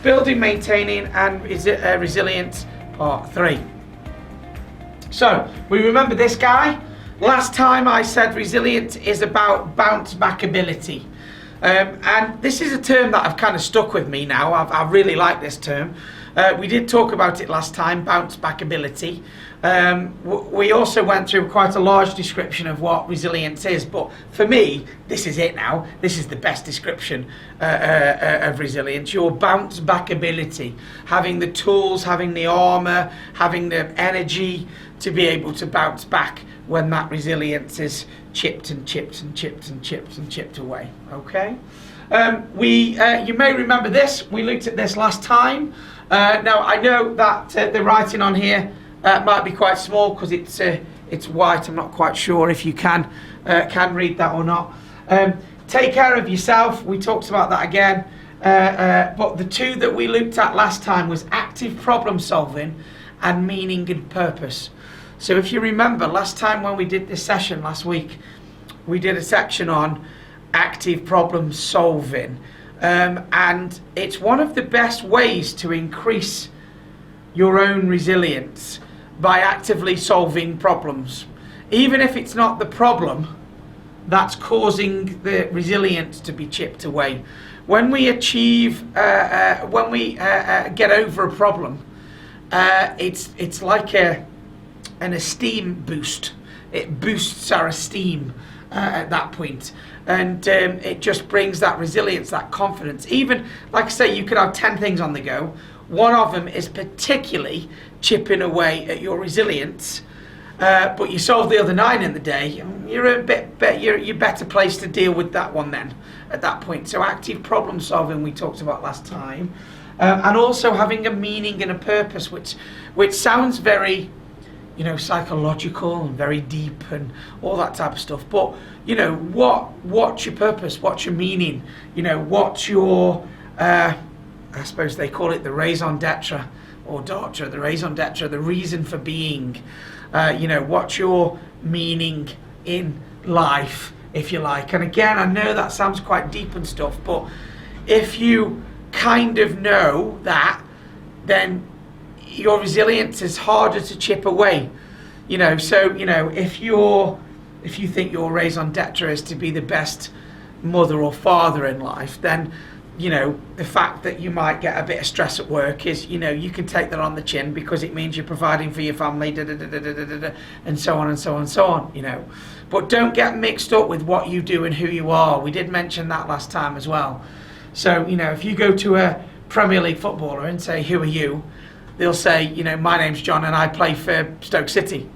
building, maintaining, and resilience, part 3. So, we remember this guy. Last time I said resilience is about bounce back ability. And this is a term that I've kind of stuck with me now. I really like this term. We did talk about it last time, bounce back ability. We also went through quite a large description of what resilience is, but for me, this is it now. This is the best description of resilience. Your bounce back ability, having the tools, having the armor, having the energy to be able to bounce back when that resilience is chipped and chipped and chipped and chipped and chipped away. Okay. You may remember this. We looked at this last time. Now I know that the writing on here might be quite small because it's white. I'm not quite sure if you can read that or not. Take care of yourself. We talked about that again. But the two that we looked at last time was active problem solving and meaning and purpose. So if you remember last time when we did this session last week, we did a section on active problem solving. And it's one of the best ways to increase your own resilience by actively solving problems. Even if it's not the problem that's causing the resilience to be chipped away. When we achieve, when we get over a problem, it's like an esteem boost. It boosts our esteem at that point. And it just brings that resilience, that confidence. Even, like I say, you could have 10 things on the go. One of them is particularly chipping away at your resilience, but you solve the other 9 in the day. You're you're better placed to deal with that one then at that point. So active problem solving we talked about last time, and also having a meaning and a purpose, which sounds very, psychological and very deep and all that type of stuff. But what's your purpose? What's your meaning? What's your I suppose they call it the raison d'etre or d'etre, the raison d'etre, the reason for being. What's your meaning in life, if you like. And again, I know that sounds quite deep and stuff, but if you kind of know that, then your resilience is harder to chip away. If you think your raison d'etre is to be the best mother or father in life, then the fact that you might get a bit of stress at work is, you can take that on the chin because it means you're providing for your family, and so on and so on and so on, But don't get mixed up with what you do and who you are. We did mention that last time as well. So, if you go to a Premier League footballer and say, who are you? They'll say, my name's John and I play for Stoke City.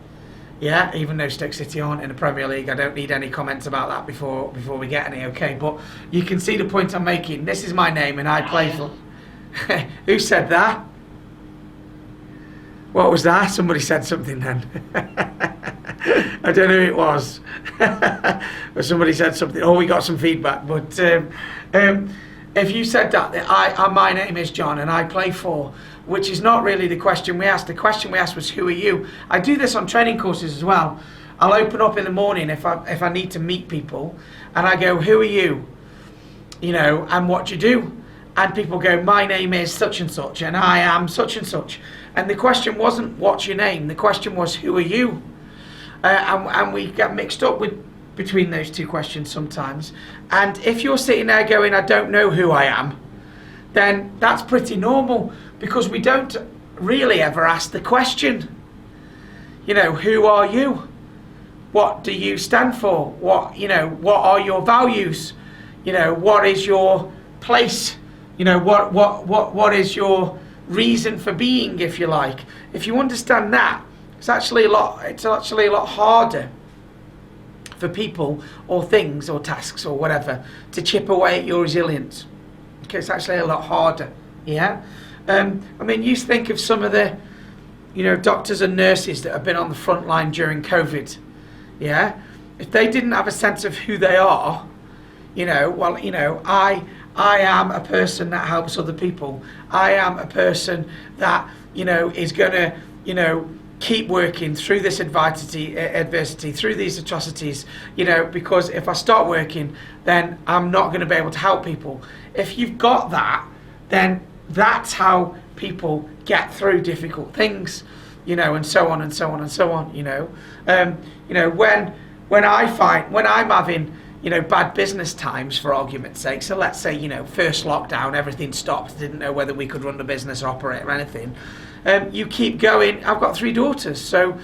Yeah, even though Stoke City aren't in the Premier League, I don't need any comments about that before we get any, okay? But you can see the point I'm making. This is my name and I play for... Who said that? What was that? Somebody said something then. I don't know who it was. But somebody said something. Oh, we got some feedback. But if you said that my name is John and I play for... which is not really the question we asked. The question we asked was, who are you? I do this on training courses as well. I'll open up in the morning if I need to meet people, and I go, who are you? And what do you do? And people go, my name is such and such, and I am such and such. And the question wasn't, what's your name? The question was, who are you? And we get mixed up between those two questions sometimes. And if you're sitting there going, I don't know who I am, then that's pretty normal, because we don't really ever ask the question, who are you? What do you stand for? What are your values? What is your place? What is your reason for being, if you like? If you understand that, it's actually a lot harder for people or things or tasks or whatever to chip away at your resilience. Okay, it's actually a lot harder. Yeah. You think of some of the, doctors and nurses that have been on the front line during COVID. Yeah. If they didn't have a sense of who they are, I am a person that helps other people. I am a person that, is going to, keep working through this adversity, through these atrocities, because if I start working, then I'm not going to be able to help people. If you've got that, then that's how people get through difficult things, and so on and so on and so on. When I'm having bad business times, for argument's sake. So let's say first lockdown, everything stopped. Didn't know whether we could run the business or operate or anything. You keep going. I've got 3 daughters, so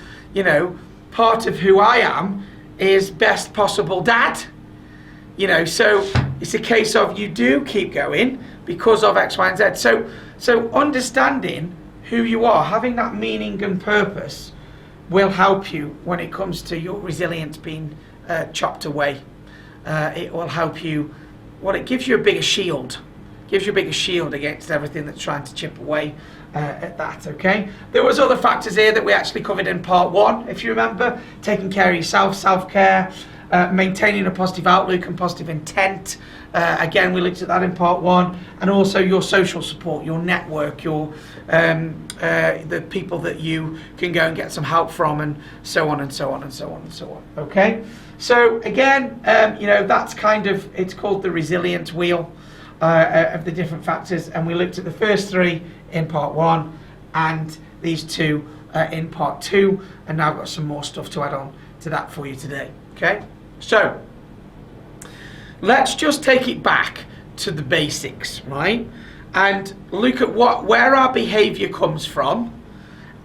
part of who I am is best possible dad. So it's a case of you do keep going because of X, Y, and Z. So understanding who you are, having that meaning and purpose, will help you when it comes to your resilience being chopped away. It will help you. It gives you a bigger shield. Gives you a bigger shield against everything that's trying to chip away at that. Okay. There was other factors here that we actually covered in part 1, if you remember. Taking care of yourself, self-care, maintaining a positive outlook and positive intent. Again, we looked at that in part 1, and also your social support, your network, your the people that you can go and get some help from, and so on and so on and so on and so on. Okay. So again, that's it's called the resilience wheel of the different factors, and we looked at the first 3 in part 1 and these 2 in part 2, and now I've got some more stuff to add on to that for you today. Okay, so let's just take it back to the basics, right? And look at where our behavior comes from,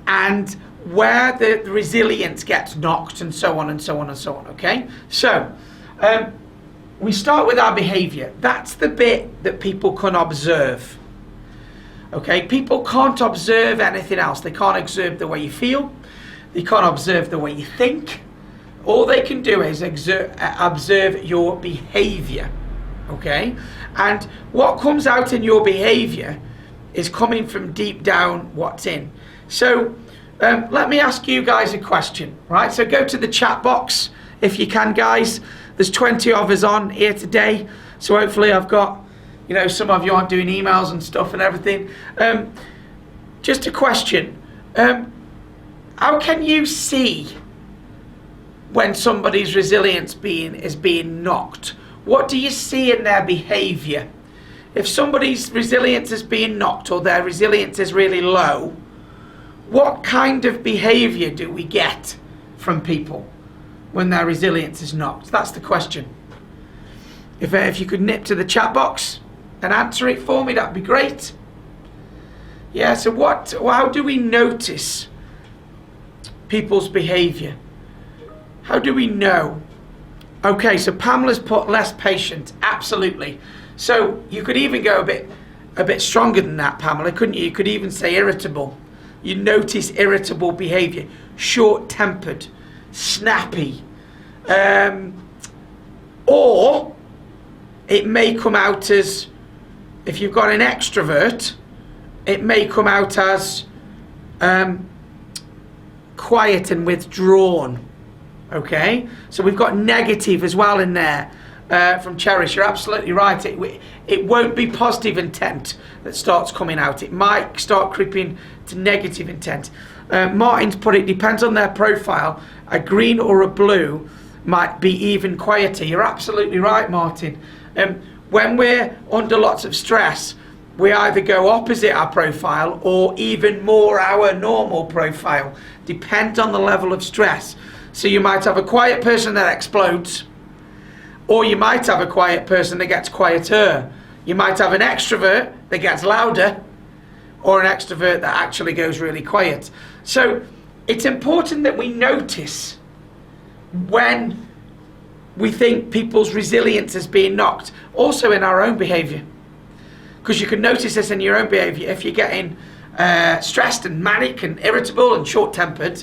and where the resilience gets knocked, and so on and so on and so on. Okay, so we start with our behavior. That's the bit that people can observe. Okay, people can't observe anything else. They can't observe the way you feel. They can't observe the way you think. All they can do is observe your behavior. Okay, and what comes out in your behavior is coming from deep down what's in. So let me ask you guys a question, right? So go to the chat box if you can, guys. There's 20 of us on here today, so hopefully I've got, some of you aren't doing emails and stuff and everything. Just a question. How can you see when somebody's resilience is being knocked? What do you see in their behavior? If somebody's resilience is being knocked, or their resilience is really low, what kind of behavior do we get from people when their resilience is knocked? That's the question. If you could nip to the chat box and answer it for me, that'd be great. Yeah, so how do we notice people's behavior? How do we know? Okay, so Pamela's put less patient. Absolutely. So you could even go a bit stronger than that, Pamela, couldn't you? You could even say irritable. You notice irritable behavior, short-tempered, snappy, or it may come out as, if you've got an extrovert, it may come out as quiet and withdrawn. Okay, so we've got negative as well in there from Cherish. You're absolutely right. It won't be positive intent that starts coming out. It might start creeping to negative intent. Martin's put it depends on their profile. A green or a blue might be even quieter. You're absolutely right, Martin. When we're under lots of stress, we either go opposite our profile or even more our normal profile. Depends on the level of stress. So you might have a quiet person that explodes, or you might have a quiet person that gets quieter. You might have an extrovert that gets louder, or an extrovert that actually goes really quiet. So it's important that we notice when we think people's resilience is being knocked, also in our own behavior. Because you can notice this in your own behavior. If you're getting stressed and manic and irritable and short-tempered,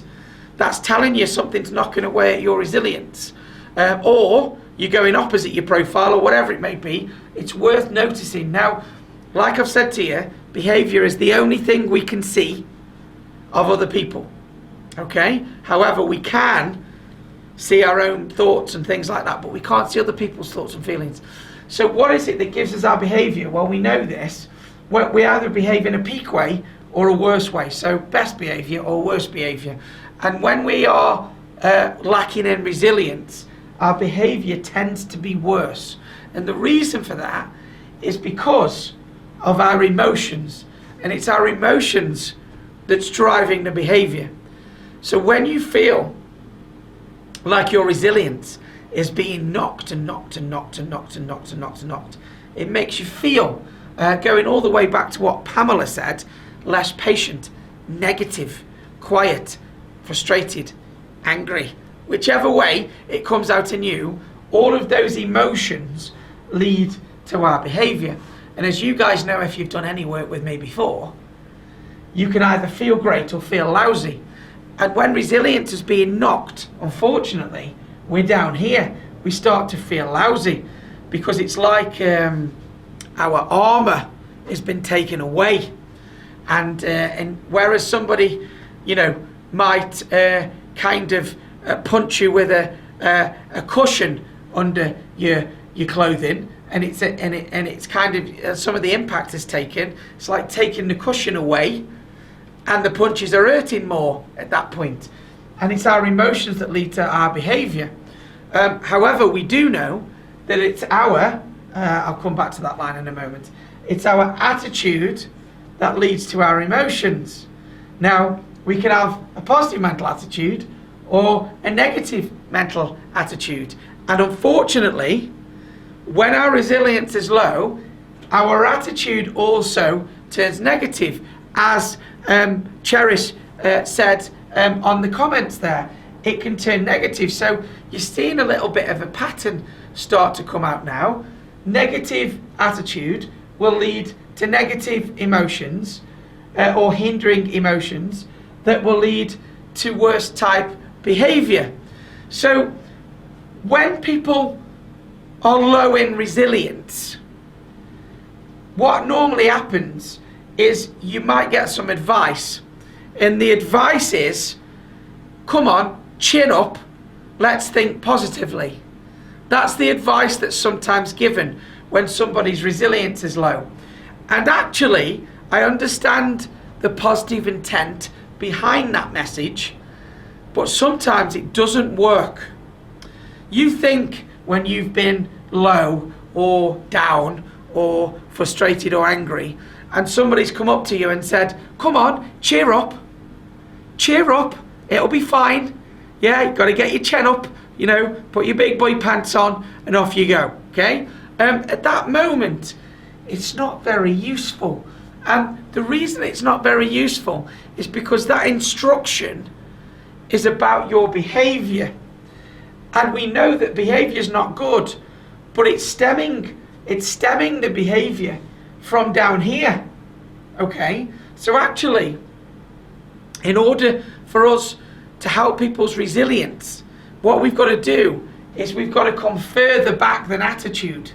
that's telling you something's knocking away at your resilience. Or you're going opposite your profile, or whatever it may be. It's worth noticing. Now, like I've said to you, behavior is the only thing we can see of other people. Okay? However, we can see our own thoughts and things like that, but we can't see other people's thoughts and feelings. So what is it that gives us our behavior? Well, we know this. We either behave in a peak way or a worse way. So best behavior or worst behavior. And when we are lacking in resilience, our behavior tends to be worse. And the reason for that is because of our emotions and it's our emotions that's driving the behavior. So when you feel like your resilience is being knocked, it makes you feel, going all the way back to what Pamela said, less patient, negative, quiet, frustrated, angry. Whichever way it comes out in you, all of those emotions lead to our behavior. And as you guys know, if you've done any work with me before, you can either feel great or feel lousy. And when resilience is being knocked, unfortunately, we're down here. We start to feel lousy because it's like our armor has been taken away. And whereas somebody, might kind of punch you with a cushion under your clothing, and it's kind of some of the impact is taken. It's like taking the cushion away, and the punches are hurting more at that point. And it's our emotions that lead to our behaviour. However, we do know that it's our, I'll come back to that line in a moment, it's our attitude that leads to our emotions. Now, we can have a positive mental attitude or a negative mental attitude. And unfortunately, when our resilience is low, our attitude also turns negative, as Cherish said on the comments there. It can turn negative. So you're seeing a little bit of a pattern start to come out now. Negative attitude will lead to negative emotions or hindering emotions that will lead to worse type behavior. So when people are low in resilience, what normally happens is you might get some advice, and the advice is, come on, chin up, let's think positively. That's the advice that's sometimes given when somebody's resilience is low. And actually, I understand the positive intent behind that message, but sometimes it doesn't work. You think when you've been low or down or frustrated or angry, and somebody's come up to you and said, come on, cheer up, it'll be fine. Yeah, you've got to get your chin up, put your big boy pants on, and off you go, okay? At that moment, it's not very useful. And the reason it's not very useful is because that instruction is about your behavior. And we know that behavior is not good, but it's stemming the behavior from down here, okay? So actually, in order for us to help people's resilience, what we've got to do is we've got to come further back than attitude.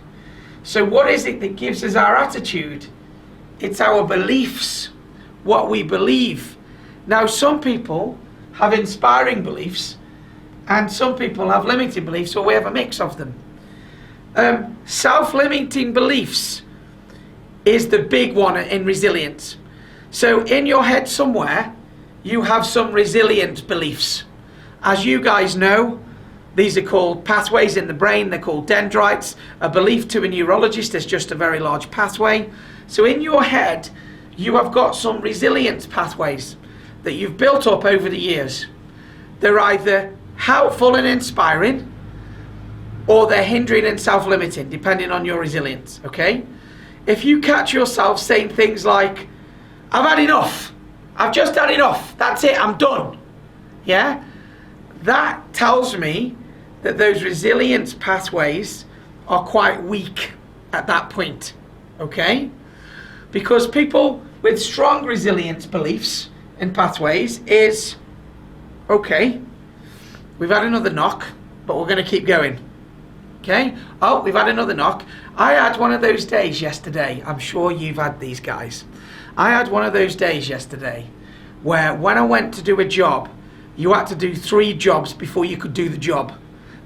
So what is it that gives us our attitude? It's our beliefs, what we believe. Now, some people have inspiring beliefs, and some people have limiting beliefs, or we have a mix of them. Self-limiting beliefs is the big one in resilience. So in your head somewhere, you have some resilient beliefs. As you guys know, these are called pathways in the brain. They're called dendrites. A belief to a neurologist is just a very large pathway. So in your head, you have got some resilience pathways that you've built up over the years. They're either helpful and inspiring, or they're hindering and self-limiting, depending on your resilience, okay? If you catch yourself saying things like, I've had enough, I've just had enough, that's it, I'm done, yeah? That tells me that those resilience pathways are quite weak at that point, okay? Because people with strong resilience beliefs and pathways is, okay, we've had another knock, but we're going to keep going. Okay? Oh, we've had another knock. I had one of those days yesterday. I'm sure you've had these, guys. I had one of those days yesterday where when I went to do a job, you had to do 3 jobs before you could do the job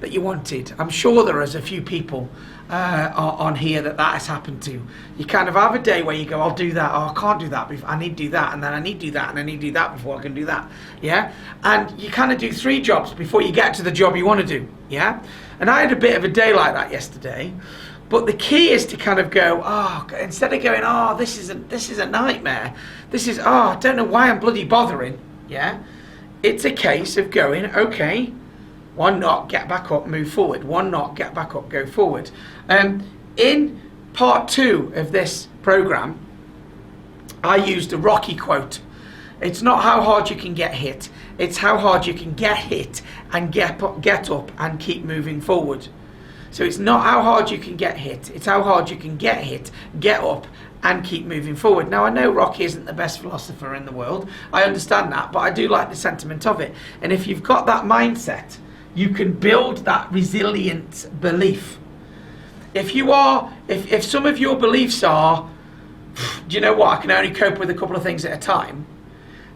that you wanted. I'm sure there is a few people on here that has happened to. You kind of have a day where you go, I'll do that, oh, I can't do that, I need to do that, and then I need to do that, and I need to do that before I can do that, yeah? And you kind of do 3 jobs before you get to the job you want to do, yeah? And I had a bit of a day like that yesterday, But the key is to kind of go, instead of going, this is a nightmare. I don't know why I'm bloody bothering. Yeah, it's a case of going, okay, one knock, get back up, move forward. One knock, get back up, go forward. In part 2 of this program, I used a Rocky quote. It's not how hard you can get hit. It's how hard you can get hit and get up and keep moving forward. So it's not how hard you can get hit. It's how hard you can get hit, get up and keep moving forward. Now, I know Rocky isn't the best philosopher in the world. I understand that, but I do like the sentiment of it. And if you've got that mindset, you can build that resilient belief. If some of your beliefs are, do you know what, I can only cope with a couple of things at a time,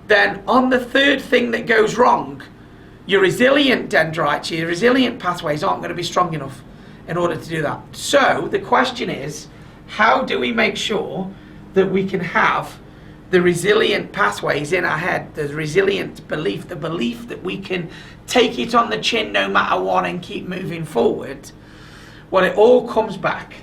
then on the third thing that goes wrong, your resilient dendrites, your resilient pathways aren't going to be strong enough in order to do that. So the question is, how do we make sure that we can have the resilient pathways in our head, the resilient belief, the belief that we can take it on the chin no matter what and keep moving forward? Well, it all comes back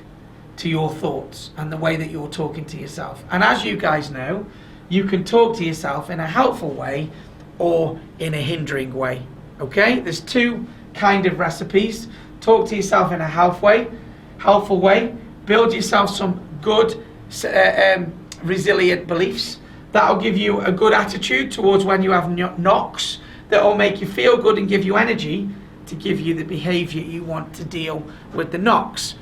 to your thoughts and the way that you're talking to yourself. And as you guys know, you can talk to yourself in a helpful way or in a hindering way. Okay? There's 2 kind of recipes. Talk to yourself in a helpful way. Build yourself some good, resilient beliefs. That'll give you a good attitude towards when you have knocks. That'll make you feel good and give you energy to give you the behavior you want to deal with the knocks.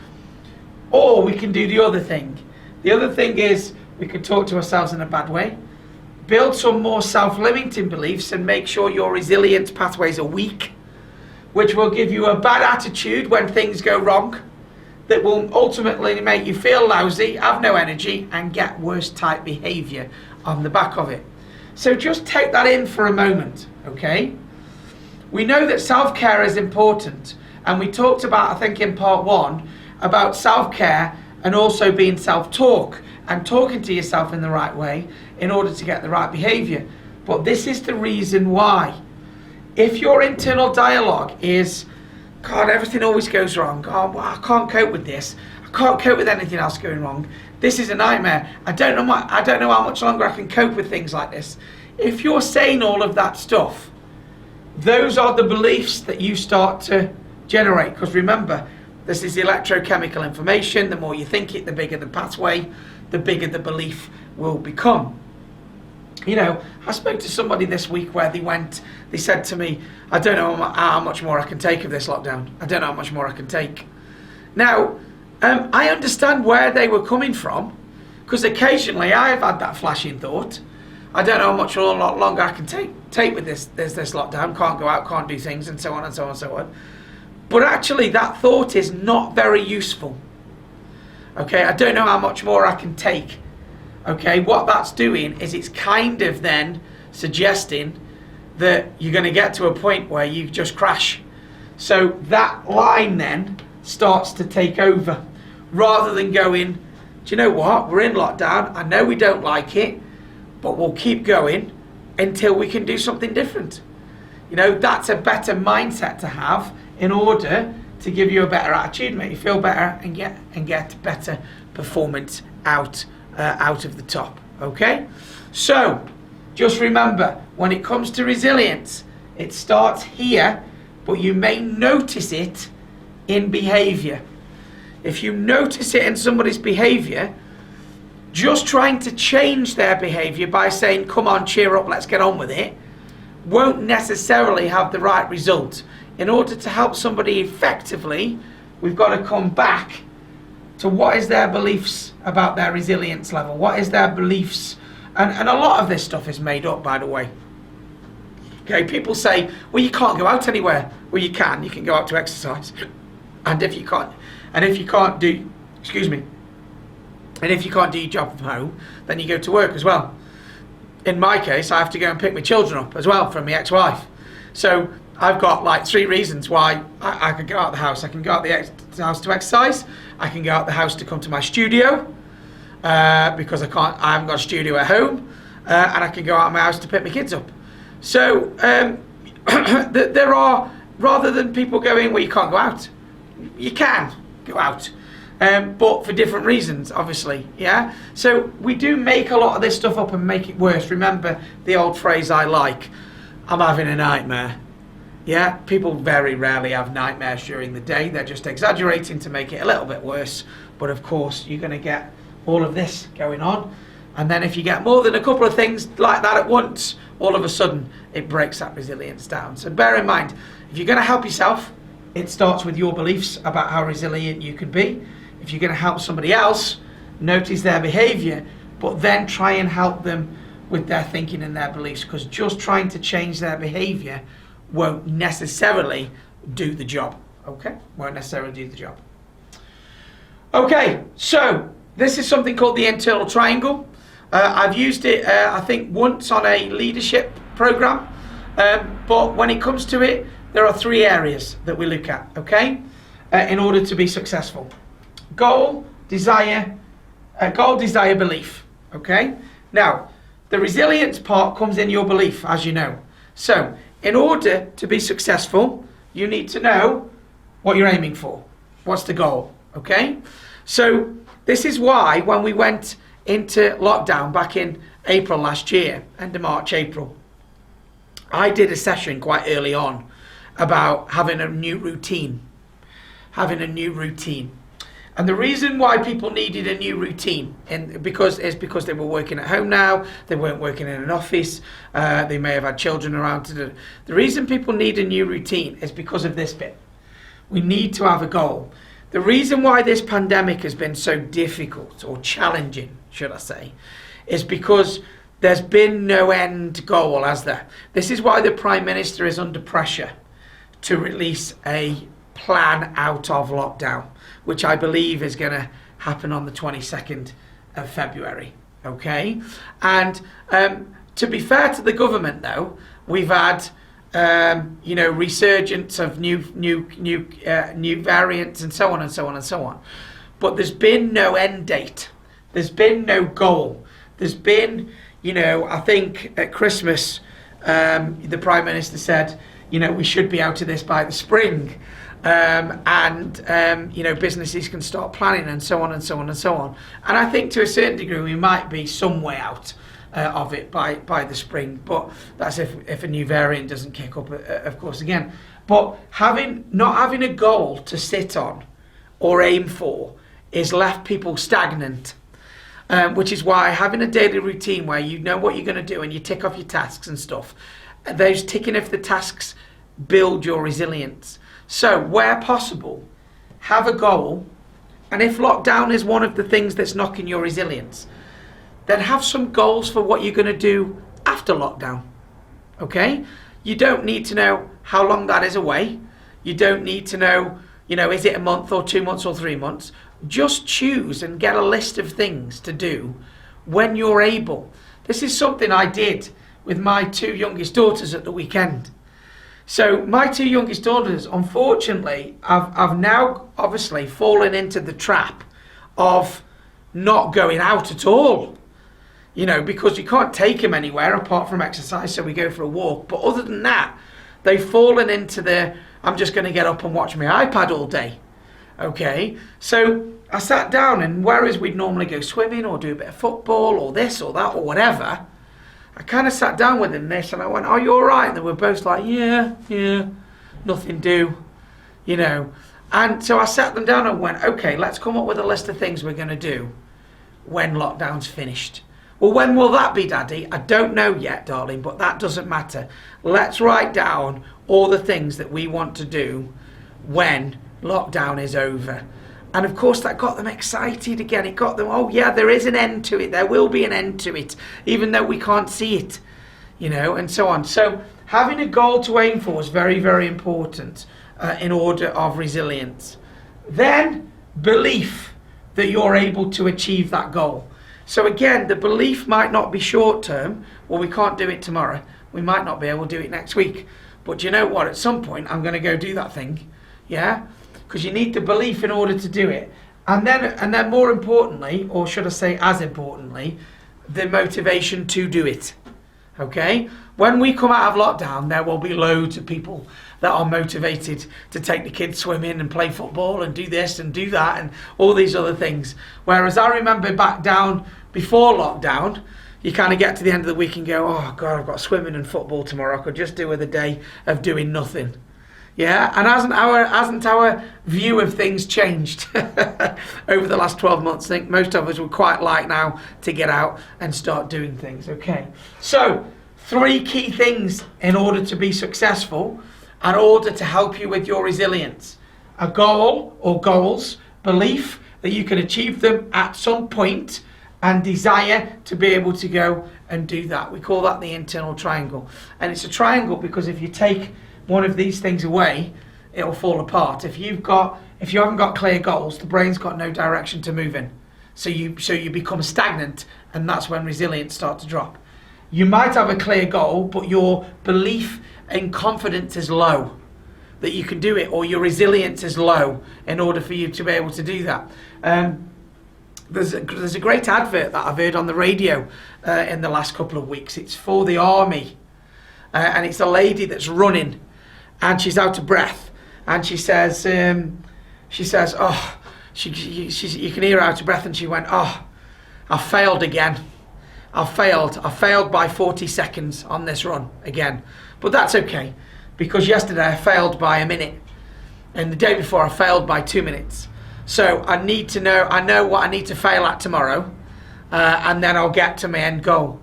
Or we can do the other thing. The other thing is we can talk to ourselves in a bad way. Build some more self-limiting beliefs and make sure your resilient pathways are weak, which will give you a bad attitude when things go wrong, that will ultimately make you feel lousy, have no energy, and get worse type behavior on the back of it. So just take that in for a moment, okay? We know that self-care is important, and we talked about, I think in part 1, about self-care and also being self-talk and talking to yourself in the right way in order to get the right behavior. But this is the reason why. If your internal dialogue is, God, everything always goes wrong. Oh, well, I can't cope with this. I can't cope with anything else going wrong. This is a nightmare. I don't know how much longer I can cope with things like this. If you're saying all of that stuff, those are the beliefs that you start to generate. Because remember, this is electrochemical information. The more you think it, the bigger the pathway, the bigger the belief will become. You know, I spoke to somebody this week where they said to me, I don't know how much more I can take of this lockdown. I don't know how much more I can take. Now, I understand where they were coming from, because occasionally I have had that flashing thought. I don't know how much longer I can take with this lockdown. Can't go out, can't do things, and so on and so on and so on. But actually, that thought is not very useful. Okay, I don't know how much more I can take. Okay, what that's doing is it's kind of then suggesting that you're going to get to a point where you just crash. So that line then starts to take over, rather than going, do you know what, we're in lockdown, I know we don't like it, but we'll keep going until we can do something different. You know, that's a better mindset to have in order to give you a better attitude, make you feel better, and get better performance out of the top. Okay, so just remember, when it comes to resilience, it starts here, but you may notice it in behavior. If you notice it in somebody's behavior, just trying to change their behavior by saying, come on, cheer up, let's get on with it, won't necessarily have the right result. In order to help somebody effectively, we've got to come back to what is their beliefs about their resilience level, what is their beliefs, and a lot of this stuff is made up, by the way. Okay, people say, well, you can't go out anywhere. Well, you can go out to exercise. And if you can't do your job from home, then you go to work as well. In my case, I have to go and pick my children up as well from my ex-wife. So I've got like 3 reasons why I could go out the house. I can go out the house to exercise. I can go out the house to come to my studio because I haven't got a studio at home, and I can go out of my house to pick my kids up. So there are, rather than people going, well, you can't go out, you can go out. but for different reasons, obviously, yeah? So we do make a lot of this stuff up and make it worse. Remember the old phrase I like, I'm having a nightmare. Yeah, people very rarely have nightmares during the day. They're just exaggerating to make it a little bit worse. But of course, you're going to get all of this going on. And then if you get more than a couple of things like that at once, all of a sudden, it breaks that resilience down. So bear in mind, if you're going to help yourself, it starts with your beliefs about how resilient you can be. If you're going to help somebody else, notice their behavior, but then try and help them with their thinking and their beliefs, because just trying to change their behavior won't necessarily do the job. Okay? Won't necessarily do the job. Okay, so this is something called the internal triangle. I've used it, I think, once on a leadership program, but when it comes to it, there are 3 areas that we look at, okay, in order to be successful. Goal, desire, belief, okay? Now, the resilience part comes in your belief, as you know. So, in order to be successful, you need to know what you're aiming for. What's the goal, okay? So, this is why when we went into lockdown back in April last year, end of March, April, I did a session quite early on about having a new routine. And the reason why people needed a new routine is because they were working at home now, they weren't working in an office, they may have had children around to do. The reason people need a new routine is because of this bit. We need to have a goal. The reason why this pandemic has been so difficult, or challenging, should I say, is because there's been no end goal, has there? This is why the Prime Minister is under pressure to release a plan out of lockdown, which I believe is going to happen on the 22nd of February, okay? And to be fair to the government, though, we've had resurgence of new variants and so on and so on and so on. But there's been no end date. There's been no goal. There's been, I think at Christmas, the Prime Minister said, we should be out of this by the spring. Businesses can start planning and so on and so on and so on. And I think to a certain degree we might be some way out of it by the spring, but that's if a new variant doesn't kick up, of course, again. But not having a goal to sit on or aim for is left people stagnant, which is why having a daily routine where you know what you're going to do and you tick off your tasks and stuff, those ticking off the tasks build your resilience. So where possible, have a goal, and if lockdown is one of the things that's knocking your resilience, then have some goals for what you're going to do after lockdown, okay? You don't need to know how long that is away. You don't need to know, is it a month or 2 months or 3 months? Just choose and get a list of things to do when you're able. This is something I did with my 2 youngest daughters at the weekend. So my 2 youngest daughters, unfortunately, I've now obviously fallen into the trap of not going out at all. Because you can't take them anywhere apart from exercise, so we go for a walk. But other than that, they've fallen into I'm just going to get up and watch my iPad all day. Okay? So I sat down, and whereas we'd normally go swimming or do a bit of football or this or that or whatever, I kind of sat down with them and I went, "Are you all right?" And they were both like, yeah, nothing do, And so I sat them down and went, "Okay, let's come up with a list of things we're going to do when lockdown's finished." "Well, when will that be, Daddy?" "I don't know yet, darling, but that doesn't matter. Let's write down all the things that we want to do when lockdown is over." And of course that got them excited again. It got them, oh yeah, there is an end to it. There will be an end to it, even though we can't see it, and so on. So having a goal to aim for is very, very important in order of resilience. Then belief that you're able to achieve that goal. So again, the belief might not be short term. Well, we can't do it tomorrow. We might not be able to do it next week. But you know what? At some point, I'm going to go do that thing. Yeah? Because you need the belief in order to do it. And then more importantly, or should I say as importantly, the motivation to do it. Okay? When we come out of lockdown, there will be loads of people that are motivated to take the kids swimming and play football and do this and do that and all these other things. Whereas I remember back down before lockdown, you kind of get to the end of the week and go, oh God, I've got swimming and football tomorrow. I could just do with a day of doing nothing. Yeah, and hasn't our view of things changed over the last 12 months? I think most of us would quite like now to get out and start doing things. Okay, so 3 key things in order to be successful, in order to help you with your resilience. A goal or goals, belief that you can achieve them at some point, and desire to be able to go and do that. We call that the internal triangle. And it's a triangle because if you take one of these things away, it'll fall apart. If you haven't got clear goals, the brain's got no direction to move in. So you become stagnant, and that's when resilience starts to drop. You might have a clear goal, but your belief and confidence is low that you can do it, or your resilience is low in order for you to be able to do that. There's a great advert that I've heard on the radio in the last couple of weeks. It's for the army, and it's a lady that's running, and she's out of breath, and she says, oh, you can hear her out of breath, and she went, oh, I failed again. I failed by 40 seconds on this run again, but that's okay, because yesterday I failed by a minute, and the day before I failed by 2 minutes. So I know what I need to fail at tomorrow, and then I'll get to my end goal.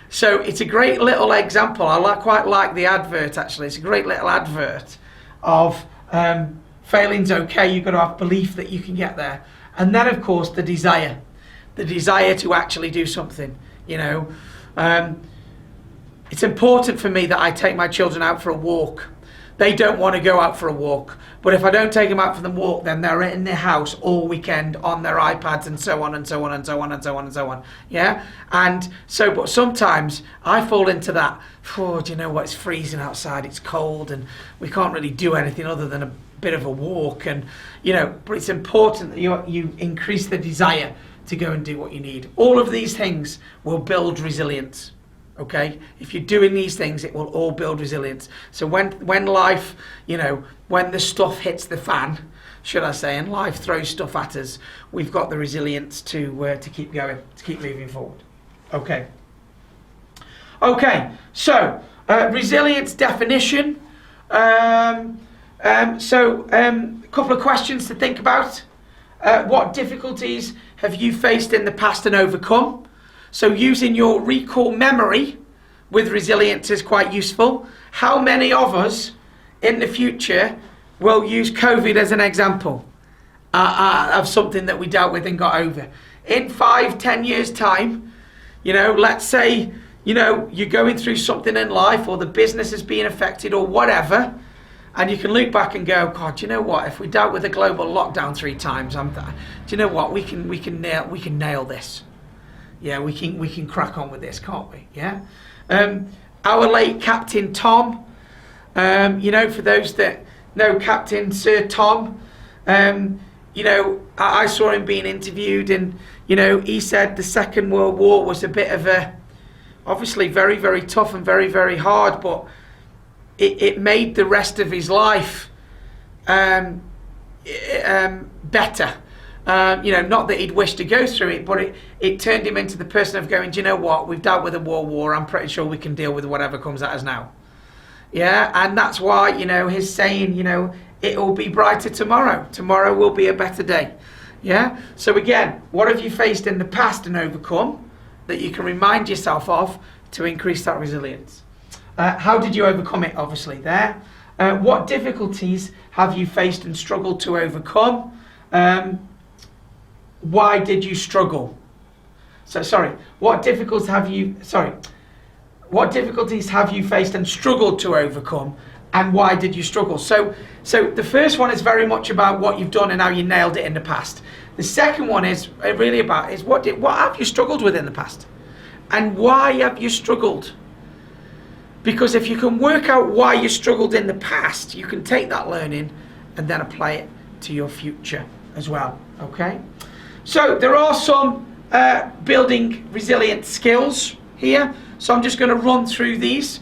So it's a great little example. Quite like the advert, actually. It's a great little advert of failing's okay. You've got to have belief that you can get there. And then, of course, the desire to actually do something. It's important for me that I take my children out for a walk. They don't want to go out for a walk, but if I don't take them out for the walk, then they're in their house all weekend on their iPads and so on and so on and so on and so on and so on. Yeah, and so, but sometimes I fall into that. Oh, do you know what? It's freezing outside. It's cold, and we can't really do anything other than a bit of a walk. And but it's important that you increase the desire to go and do what you need. All of these things will build resilience. Okay, if you're doing these things, it will all build resilience. So when life, when the stuff hits the fan, should I say, and life throws stuff at us, we've got the resilience to keep going, to keep moving forward. Okay. So resilience definition. A couple of questions to think about. What difficulties have you faced in the past and overcome? So using your recall memory with resilience is quite useful. How many of us in the future will use COVID as an example of something that we dealt with and got over? In 5-10 years time, let's say, you're going through something in life, or the business is being affected or whatever, and you can look back and go, God, you know what? If we dealt with a global lockdown 3 times, do you know what? We can nail this. Yeah, we can crack on with this, can't we? Yeah. Our late Captain Tom, for those that know Captain Sir Tom, I saw him being interviewed, and he said the Second World War was a bit of obviously very, very tough and very, very hard, but it made the rest of his life better. Not that he'd wish to go through it, but it turned him into the person of going, do you know what? We've dealt with a world war. I'm pretty sure we can deal with whatever comes at us now. Yeah, and that's why, his saying, it will be brighter tomorrow. Tomorrow will be a better day. Yeah. So again, what have you faced in the past and overcome that you can remind yourself of to increase that resilience? How did you overcome it? Obviously there. What difficulties have you faced and struggled to overcome? Why did you struggle? What difficulties have you faced and struggled to overcome, and why did you struggle? So the first one is very much about what you've done and how you nailed it in the past. The second one is really about what have you struggled with in the past, and why have you struggled? Because if you can work out why you struggled in the past, you can take that learning and then apply it to your future as well. Okay. So there are some building resilient skills here. So I'm just going to run through these.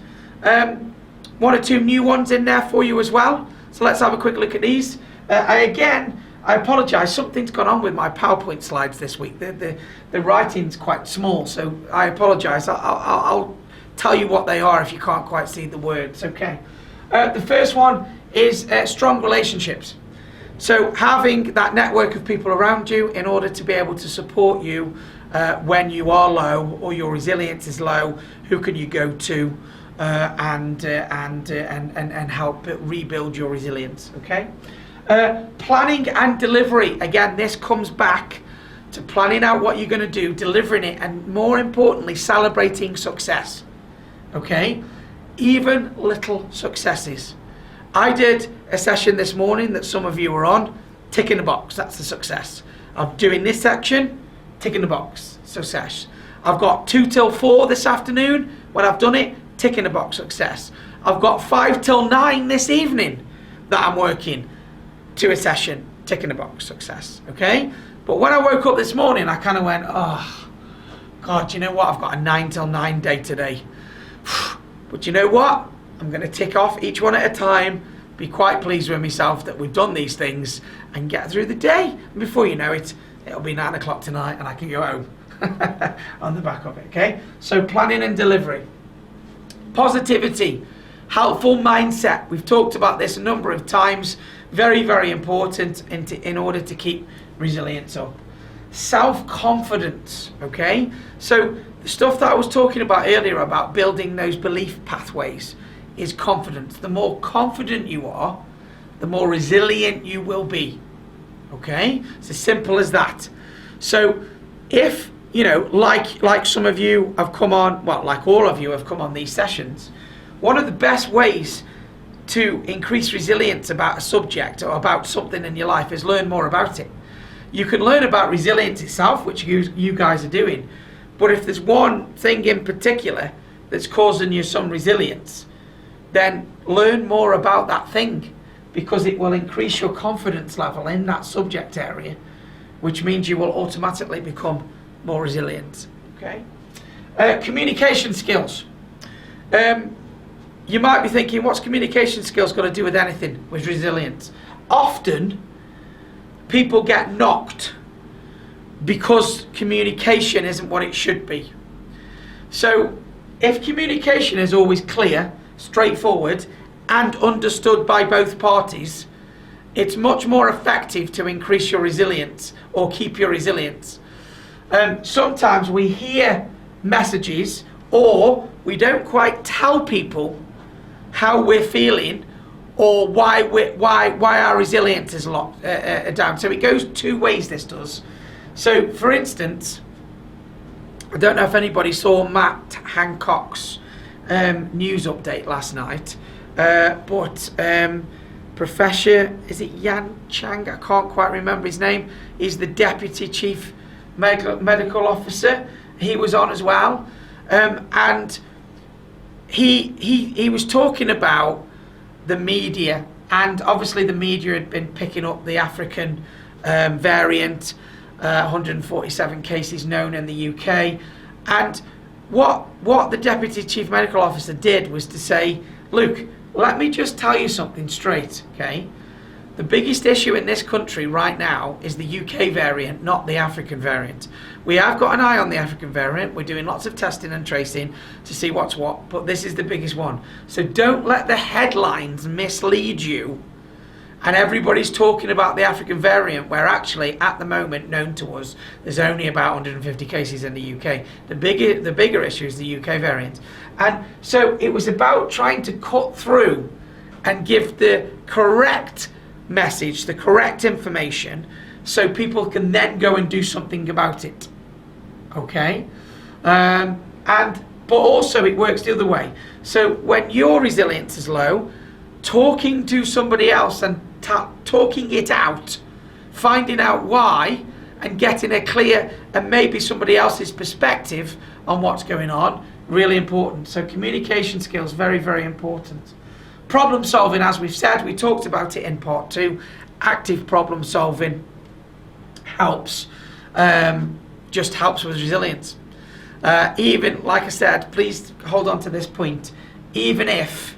one or two new ones in there for you as well. So let's have a quick look at these. I apologise, something's gone on with my PowerPoint slides this week. The writing's quite small, so I apologise. I'll tell you what they are if you can't quite see the words, okay? The first one is strong relationships. So having that network of people around you in order to be able to support you when you are low or your resilience is low, who can you go to and help rebuild your resilience, okay? Planning and delivery. Again, this comes back to planning out what you're going to do, delivering it, and more importantly, celebrating success, okay? Even little successes. I did a session this morning that some of you were on, tick in the box, that's the success. I'm doing this section, tick in the box, success. I've got 2 till 4 this afternoon, when I've done it, tick in the box, success. I've got 5 till 9 this evening that I'm working to a session, tick in the box, success, okay? But when I woke up this morning, I kind of went, oh, God, you know what? I've got a 9 till 9 day today. But you know what? I'm going to tick off each one at a time, be quite pleased with myself that we've done these things and get through the day. And before you know it, it'll be 9 o'clock tonight and I can go home on the back of it, okay? So planning and delivery. Positivity, helpful mindset. We've talked about this a number of times. Very, very important in order to keep resilience up. Self-confidence, okay? So the stuff that I was talking about earlier about building those belief pathways is confidence. The more confident you are, the more resilient you will be, okay? It's as simple as that. So if, you know, like some of you have come on, well, like all of you have come on these sessions, one of the best ways to increase resilience about a subject or about something in your life is learn more about it. You can learn about resilience itself, which you guys are doing, but if there's one thing in particular that's causing you some resilience, then learn more about that thing, because it will increase your confidence level in that subject area, which means you will automatically become more resilient, okay? Communication skills. You might be thinking, what's communication skills got to do with anything with resilience? Often, people get knocked because communication isn't what it should be. So, if communication is always clear, straightforward, and understood by both parties, it's much more effective to increase your resilience or keep your resilience. Sometimes we hear messages, or we don't quite tell people how we're feeling or why our resilience is down. So it goes two ways, this does. So for instance, I don't know if anybody saw Matt Hancock's news update last night, but Professor, is it Yan Chang? I can't quite remember his name. He's the Deputy Chief Medical Officer. He was on as well, and he was talking about the media, and obviously the media had been picking up the African variant, 147 cases known in the UK, and what the Deputy Chief Medical Officer did was to say, look, let me just tell you something straight, okay? The biggest issue in this country right now is the UK variant, not the African variant. We have got an eye on the African variant. We're doing lots of testing and tracing to see what's what, but this is the biggest one. So don't let the headlines mislead you and everybody's talking about the African variant, where actually at the moment, known to us, there's only about 150 cases in the UK. The bigger issue is the UK variant. And so it was about trying to cut through and give the correct message, the correct information, so people can then go and do something about it, okay? But also it works the other way. So when your resilience is low, talking to somebody else and talking it out, finding out why, and getting a clear and maybe somebody else's perspective on what's going on, really important. So communication skills, very, very important. Problem solving, as we've said, we talked about it in part 2. Active problem solving helps, just helps with resilience. Even, like I said, please hold on to this point, even if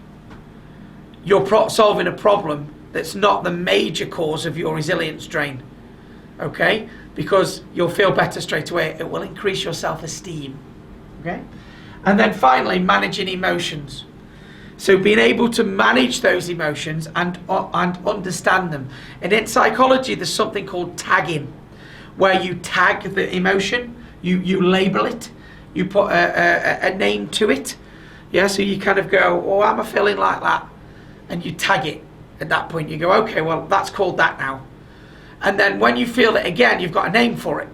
you're solving a problem that's not the major cause of your resilience drain, okay? Because you'll feel better straight away. It will increase your self-esteem, okay? And then finally, managing emotions. So being able to manage those emotions and understand them. And in psychology, there's something called tagging, where you tag the emotion, you label it, you put a name to it. Yeah, so you kind of go, oh, am I feeling like that? And you tag it. At that point, you go, okay, well, that's called that now. And then when you feel it again, you've got a name for it.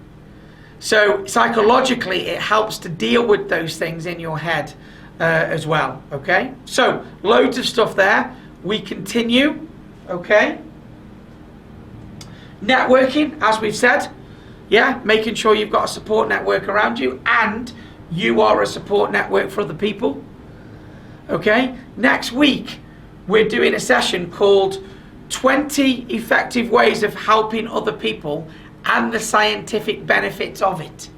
So psychologically, it helps to deal with those things in your head as well, okay? So, loads of stuff there. We continue, okay? Networking, as we've said, yeah, making sure you've got a support network around you and you are a support network for other people, okay? Next week, we're doing a session called 20 effective ways of helping other people and the scientific benefits of it.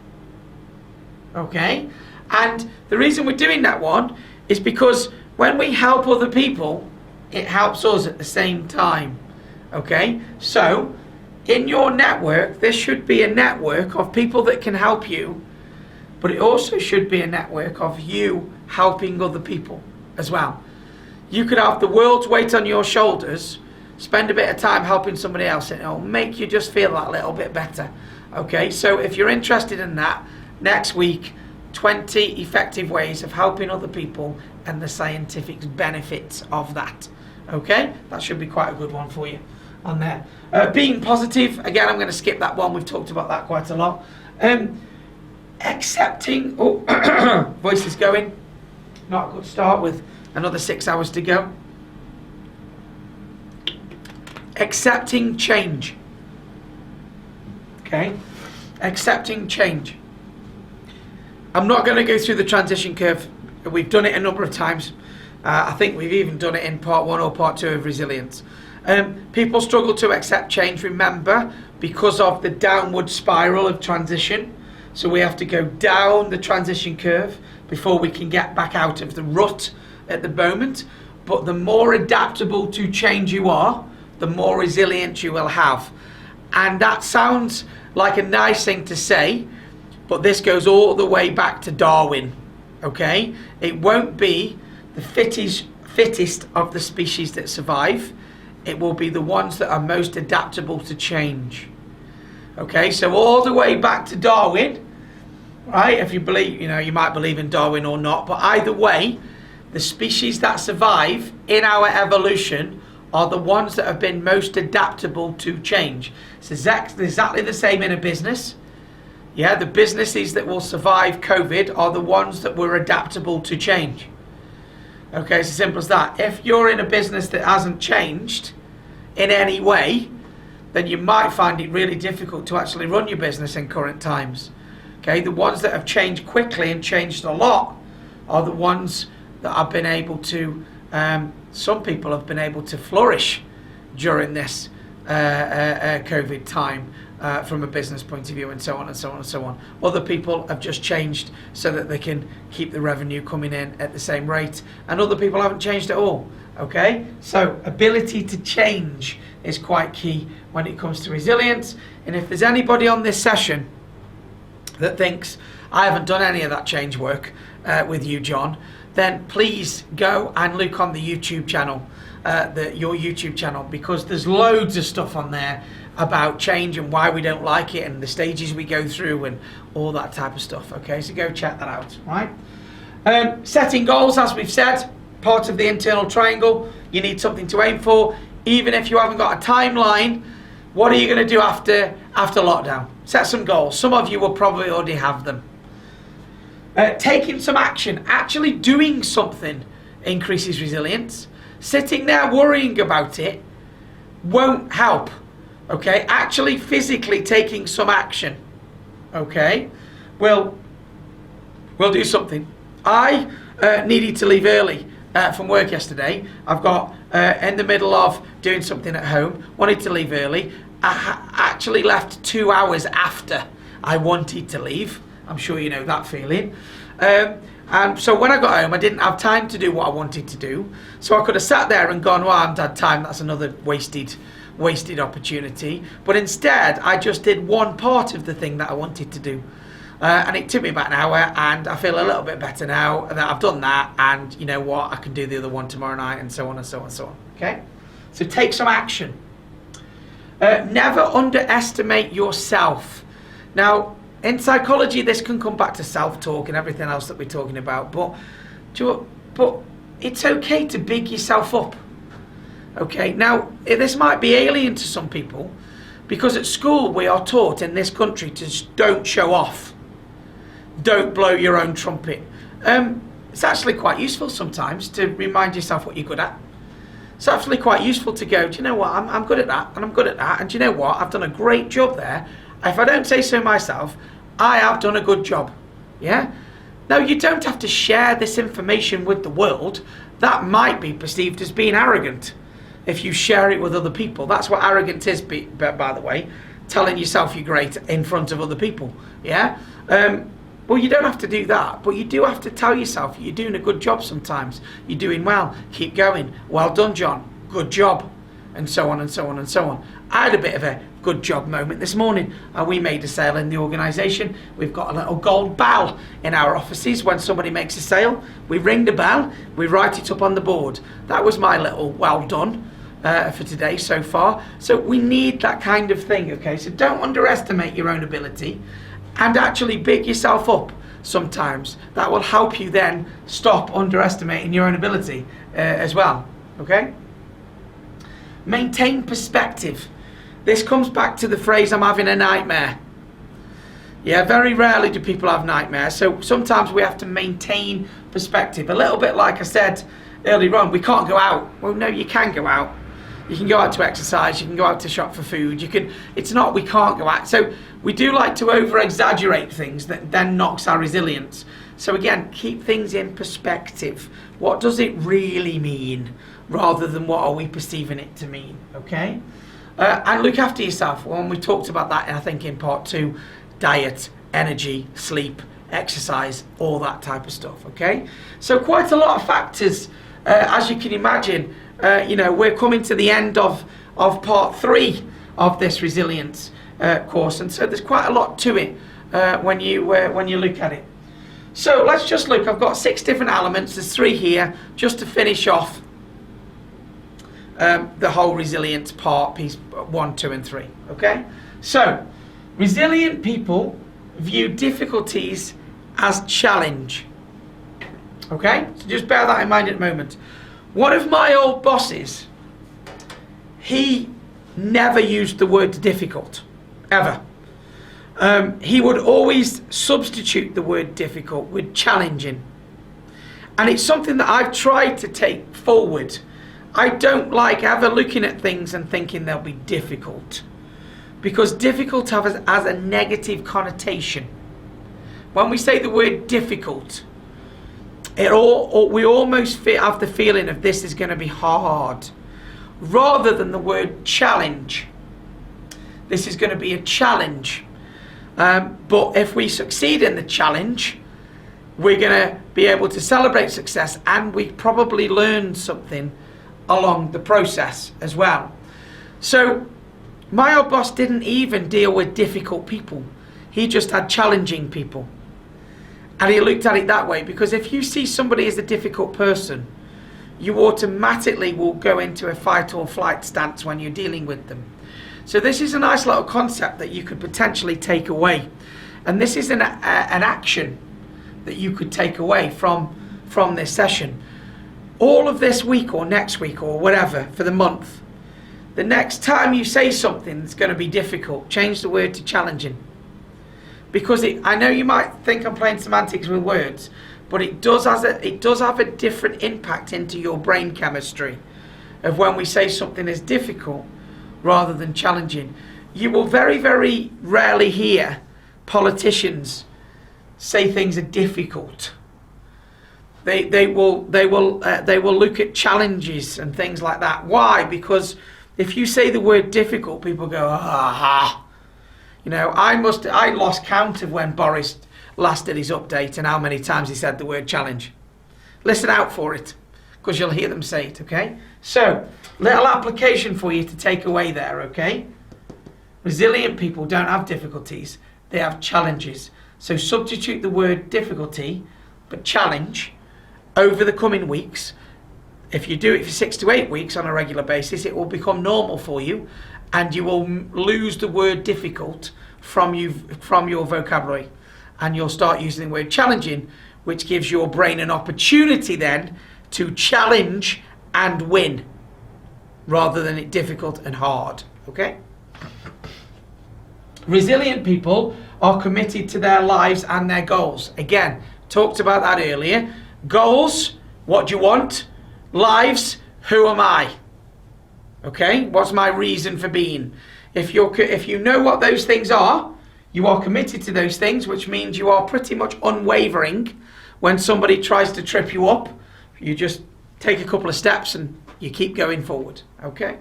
Okay? And the reason we're doing that one is because when we help other people, it helps us at the same time. Okay? So, in your network, there should be a network of people that can help you, but it also should be a network of you helping other people as well. You could have the world's weight on your shoulders, spend a bit of time helping somebody else, and it'll make you just feel that little bit better. Okay, so if you're interested in that, next week, 20 effective ways of helping other people and the scientific benefits of that. Okay, that should be quite a good one for you on there. Being positive, again, I'm going to skip that one. We've talked about that quite a lot. Accepting, oh, voice is going. Not a good start with another 6 hours to go. Accepting change. Okay? Accepting change. I'm not going to go through the transition curve. We've done it a number of times. I think we've even done it in part 1 or part 2 of resilience. People struggle to accept change, remember, because of the downward spiral of transition. So we have to go down the transition curve before we can get back out of the rut at the moment. But the more adaptable to change you are, the more resilient you will have. And that sounds like a nice thing to say, but this goes all the way back to Darwin, okay? It won't be the fittest of the species that survive. It will be the ones that are most adaptable to change. Okay, so all the way back to Darwin, right? If you believe, you might believe in Darwin or not, but either way, the species that survive in our evolution are the ones that have been most adaptable to change. It's exactly the same in a business. Yeah, the businesses that will survive COVID are the ones that were adaptable to change. Okay, it's as simple as that. If you're in a business that hasn't changed in any way, then you might find it really difficult to actually run your business in current times. Okay, the ones that have changed quickly and changed a lot are the ones that have been able to, some people have been able to flourish during this COVID time from a business point of view, and so on and so on and so on. Other people have just changed so that they can keep the revenue coming in at the same rate, and other people haven't changed at all. Okay, so ability to change is quite key when it comes to resilience. And if there's anybody on this session that thinks I haven't done any of that change work with you, John, then please go and look on the YouTube channel, your YouTube channel, because there's loads of stuff on there about change and why we don't like it and the stages we go through and all that type of stuff. Okay, so go check that out, right? Setting goals, as we've said, part of the internal triangle. You need something to aim for. Even if you haven't got a timeline, what are you going to do after lockdown? Set some goals. Some of you will probably already have them. Taking some action, actually doing something, increases resilience. Sitting there worrying about it won't help. Okay, actually physically taking some action, okay, we'll do something. I needed to leave early from work yesterday. I've got in the middle of doing something at home, wanted to leave early. I actually left 2 hours after I wanted to leave. I'm sure you know that feeling. And so when I got home, I didn't have time to do what I wanted to do. So I could have sat there and gone, well, I haven't had time, that's another wasted opportunity. But instead, I just did one part of the thing that I wanted to do. And it took me about an hour, and I feel a little bit better now that I've done that. And you know what, I can do the other one tomorrow night, and so on and so on and so on. Okay? So take some action. Never underestimate yourself. Now, in psychology, this can come back to self-talk and everything else that we're talking about, but it's okay to big yourself up. Okay, now this might be alien to some people, because at school we are taught in this country to don't show off, don't blow your own trumpet. It's actually quite useful sometimes to remind yourself what you're good at. It's actually quite useful to go, do you know what, I'm good at that, and I'm good at that, and do you know what, I've done a great job there. If I don't say so myself, I have done a good job. Yeah? Now, you don't have to share this information with the world. That might be perceived as being arrogant if you share it with other people. That's what arrogance is, by the way, telling yourself you're great in front of other people. Yeah? Well, you don't have to do that, but you do have to tell yourself you're doing a good job sometimes. You're doing well. Keep going. Well done, John. Good job. And so on and so on and so on. I had a bit of a good job moment this morning. We made a sale in the organisation. We've got a little gold bell in our offices. When somebody makes a sale, we ring the bell, we write it up on the board. That was my little well done for today so far. So we need that kind of thing, okay? So don't underestimate your own ability, and actually big yourself up sometimes. That will help you then stop underestimating your own ability as well, okay? Maintain perspective. This comes back to the phrase, I'm having a nightmare. Yeah, very rarely do people have nightmares. So sometimes we have to maintain perspective. A little bit like I said earlier on, we can't go out. Well, no, you can go out. You can go out to exercise, you can go out to shop for food. It's not we can't go out. So we do like to over-exaggerate things that then knocks our resilience. So again, keep things in perspective. What does it really mean, rather than what are we perceiving it to mean, okay? And look after yourself. When we talked about that, I think in part 2, diet, energy, sleep, exercise, all that type of stuff, okay? So quite a lot of factors, as you can imagine. We're coming to the end of part 3 of this resilience course, and so there's quite a lot to it when you look at it. So let's just look. I've got 6 different elements. There's 3 here, just to finish off the whole resilience part, piece 1, 2, and 3. Okay? So, resilient people view difficulties as challenge. Okay? So just bear that in mind at the moment. One of my old bosses, he never used the word difficult, ever. He would always substitute the word difficult with challenging. And it's something that I've tried to take forward. I don't like ever looking at things and thinking they'll be difficult, because difficult has a negative connotation. When we say the word difficult, we almost have the feeling of this is going to be hard, rather than the word challenge. This is going to be a challenge. But if we succeed in the challenge, we're going to be able to celebrate success, and we probably learned something along the process as well. So my old boss didn't even deal with difficult people. He just had challenging people. And he looked at it that way, because if you see somebody as a difficult person, you automatically will go into a fight or flight stance when you're dealing with them. So this is a nice little concept that you could potentially take away. And this is an action that you could take away from this session. All of this week or next week or whatever for the month, the next time you say something that's going to be difficult, change the word to challenging. Because I know you might think I'm playing semantics with words, but it does have a different impact into your brain chemistry of when we say something is difficult rather than challenging. You will very, very rarely hear politicians say things are difficult. They will look at challenges and things like that. Why? Because if you say the word difficult, people go, aha. You know, I lost count of when Boris last did his update and how many times he said the word challenge. Listen out for it, because you'll hear them say it, okay? So, little application for you to take away there, okay? Resilient people don't have difficulties, they have challenges. So substitute the word difficulty, but challenge, over the coming weeks. If you do it for 6 to 8 weeks on a regular basis, it will become normal for you, and you will lose the word difficult from your vocabulary, and you'll start using the word challenging, which gives your brain an opportunity then to challenge and win, rather than it difficult and hard, okay? Resilient people are committed to their lives and their goals. Again, talked about that earlier. Goals, what do you want? Lives, who am I? Okay, what's my reason for being? If you know what those things are, you are committed to those things, which means you are pretty much unwavering. When somebody tries to trip you up, you just take a couple of steps and you keep going forward, okay?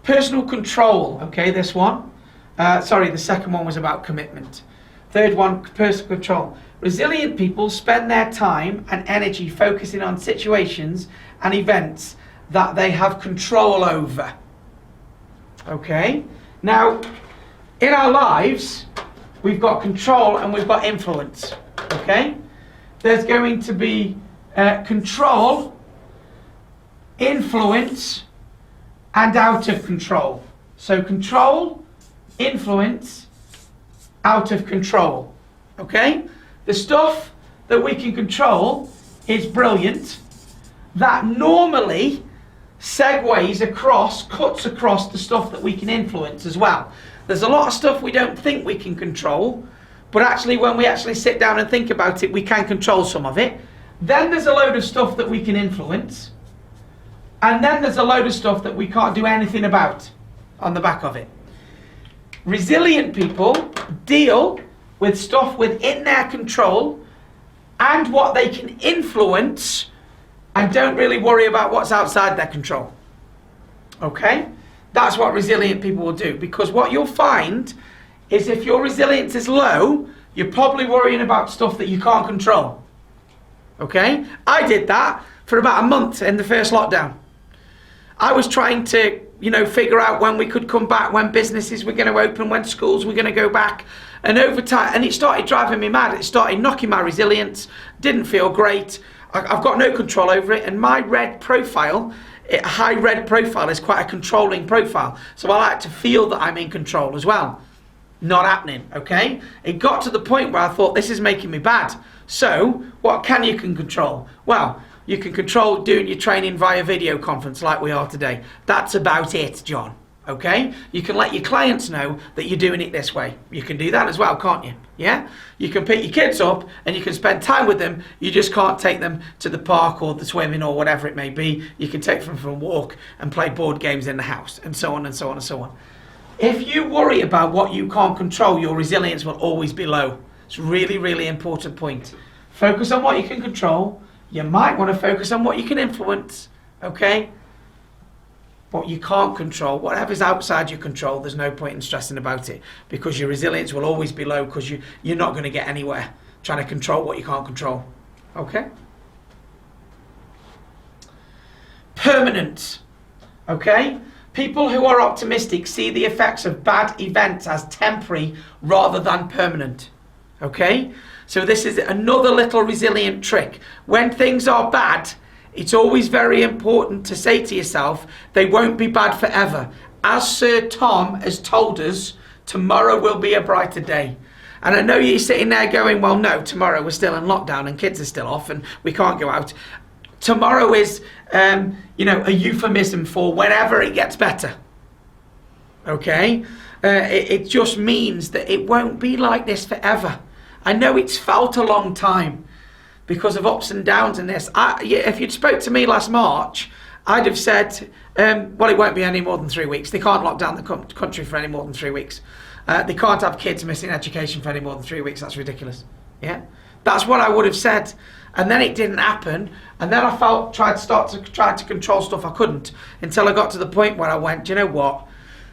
Personal control, okay, this one. The second one was about commitment. Third one, personal control. Resilient people spend their time and energy focusing on situations and events that they have control over. Okay? Now, in our lives, we've got control and we've got influence. Okay? There's going to be control, influence, and out of control. So control, influence, out of control. Okay? The stuff that we can control is brilliant. That normally segues across, cuts across the stuff that we can influence as well. There's a lot of stuff we don't think we can control, but actually when we actually sit down and think about it, we can control some of it. Then there's a load of stuff that we can influence, and then there's a load of stuff that we can't do anything about on the back of it. Resilient people deal with stuff within their control and what they can influence, and don't really worry about what's outside their control. Okay? That's what resilient people will do, because what you'll find is if your resilience is low, you're probably worrying about stuff that you can't control. Okay? I did that for about a month in the first lockdown. I was trying to, figure out when we could come back, when businesses were going to open, when schools were going to go back. And over time, and it started driving me mad. It started knocking my resilience. Didn't feel great. I've got no control over it. And my red profile, a high red profile, is quite a controlling profile. So I like to feel that I'm in control as well. Not happening, okay? It got to the point where I thought, this is making me bad. So, what can you control? Well, you can control doing your training via video conference like we are today. That's about it, John. Okay? You can let your clients know that you're doing it this way. You can do that as well, can't you? Yeah? You can pick your kids up and you can spend time with them. You just can't take them to the park or the swimming or whatever it may be. You can take them for a walk and play board games in the house, and so on and so on and so on. If you worry about what you can't control, your resilience will always be low. It's a really, really important point. Focus on what you can control. You might want to focus on what you can influence, okay? What you can't control, whatever's outside your control, there's no point in stressing about it, because your resilience will always be low, because you're not going to get anywhere trying to control what you can't control, okay? Permanence, okay? People who are optimistic see the effects of bad events as temporary rather than permanent, okay? So this is another little resilient trick. When things are bad, it's always very important to say to yourself, they won't be bad forever. As Sir Tom has told us, tomorrow will be a brighter day. And I know you're sitting there going, well, no, tomorrow we're still in lockdown and kids are still off and we can't go out. Tomorrow is, a euphemism for whenever it gets better. Okay? It just means that it won't be like this forever. I know it's felt a long time because of ups and downs in this. If you'd spoke to me last March, I'd have said, well, it won't be any more than 3 weeks. They can't lock down the country for any more than 3 weeks. They can't have kids missing education for any more than 3 weeks. That's ridiculous. Yeah, that's what I would have said. And then it didn't happen. And then I tried to control stuff I couldn't, until I got to the point where I went, you know what?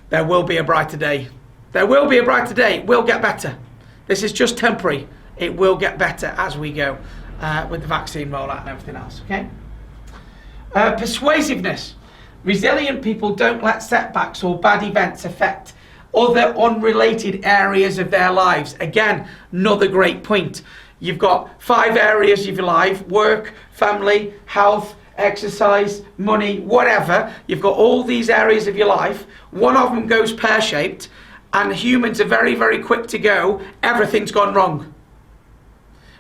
There will be a brighter day. There will be a brighter day. It will get better. This is just temporary. It will get better as we go with the vaccine rollout and everything else, okay? Persuasiveness. Resilient people don't let setbacks or bad events affect other unrelated areas of their lives. Again, another great point. You've got 5 areas of your life: work, family, health, exercise, money, whatever. You've got all these areas of your life. One of them goes pear-shaped, and humans are very, very quick to go, everything's gone wrong.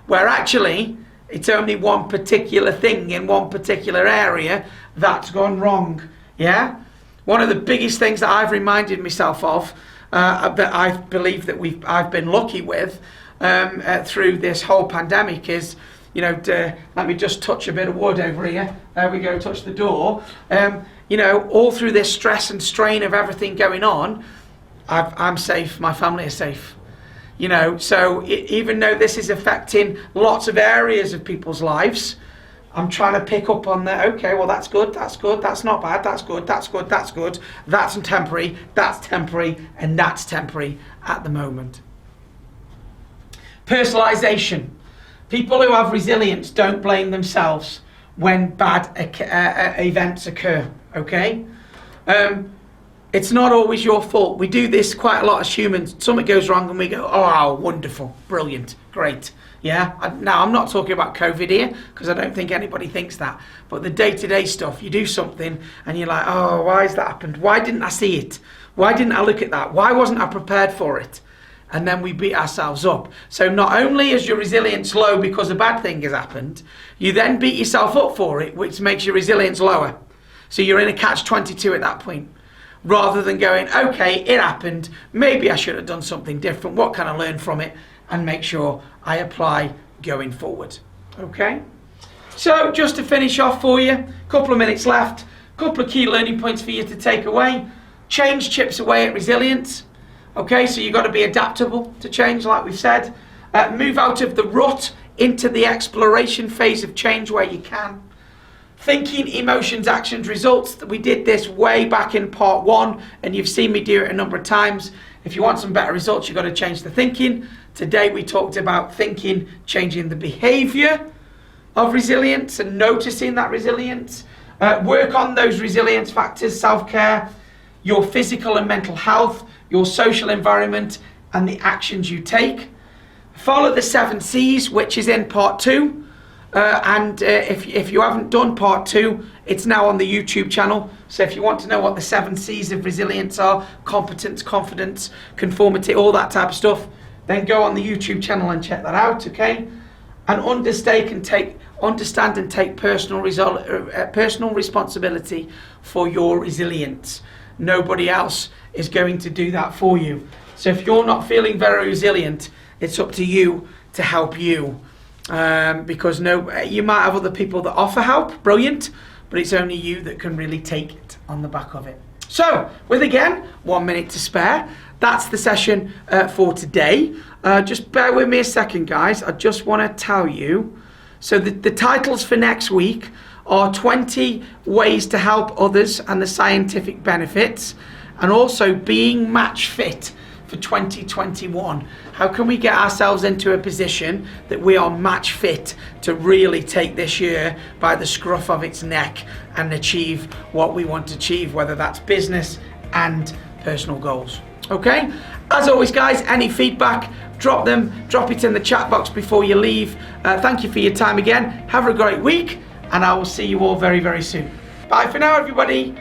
Where actually, it's only one particular thing in one particular area that's gone wrong. Yeah? One of the biggest things that I've reminded myself of, that I believe that I've been lucky with through this whole pandemic is, you know, let me just touch a bit of wood over here. There we go, touch the door. You know, all through this stress and strain of everything going on, I'm safe, my family is safe. You know, so even though this is affecting lots of areas of people's lives, I'm trying to pick up on that. Okay, well, that's good, that's not bad, that's good, that's temporary, and that's temporary at the moment. Personalization. People who have resilience don't blame themselves when bad events occur, okay? It's not always your fault. We do this quite a lot as humans. Something goes wrong and we go, oh, wonderful, brilliant, great. Yeah, now I'm not talking about COVID here, because I don't think anybody thinks that. But the day-to-day stuff, you do something and you're like, oh, why has that happened? Why didn't I see it? Why didn't I look at that? Why wasn't I prepared for it? And then we beat ourselves up. So not only is your resilience low because a bad thing has happened, you then beat yourself up for it, which makes your resilience lower. So you're in a catch-22 at that point. Rather than going, okay, it happened, maybe I should have done something different, what can I learn from it, and make sure I apply going forward. Okay? So just to finish off for you, a couple of minutes left, a couple of key learning points for you to take away. Change chips away at resilience. Okay, so you've got to be adaptable to change, like we've said. Move out of the rut into the exploration phase of change where you can. Thinking, emotions, actions, results. We did this way back in part 1, and you've seen me do it a number of times. If you want some better results, you've got to change the thinking. Today we talked about thinking, changing the behavior of resilience and noticing that resilience. Work on those resilience factors: self-care, your physical and mental health, your social environment, and the actions you take. Follow the 7 C's, which is in part 2. If you haven't done part 2, it's now on the YouTube channel. So if you want to know what the 7 C's of resilience are: competence, confidence, conformity, all that type of stuff, then go on the YouTube channel and check that out, okay? And understand and take personal responsibility for your resilience. Nobody else is going to do that for you. So if you're not feeling very resilient, it's up to you to help you. Because you might have other people that offer help, brilliant, but it's only you that can really take it on the back of it. So, with again 1 minute to spare, that's the session for today. Just bear with me a second, guys. I just want to tell you, so the titles for next week are 20 ways to help others and the scientific benefits, and also being match fit for 2021. How can we get ourselves into a position that we are match fit to really take this year by the scruff of its neck and achieve what we want to achieve, whether that's business and personal goals? Okay? As always, guys, any feedback, drop it in the chat box before you leave. Thank you for your time again. Have a great week, and I will see you all very, very soon. Bye for now, everybody.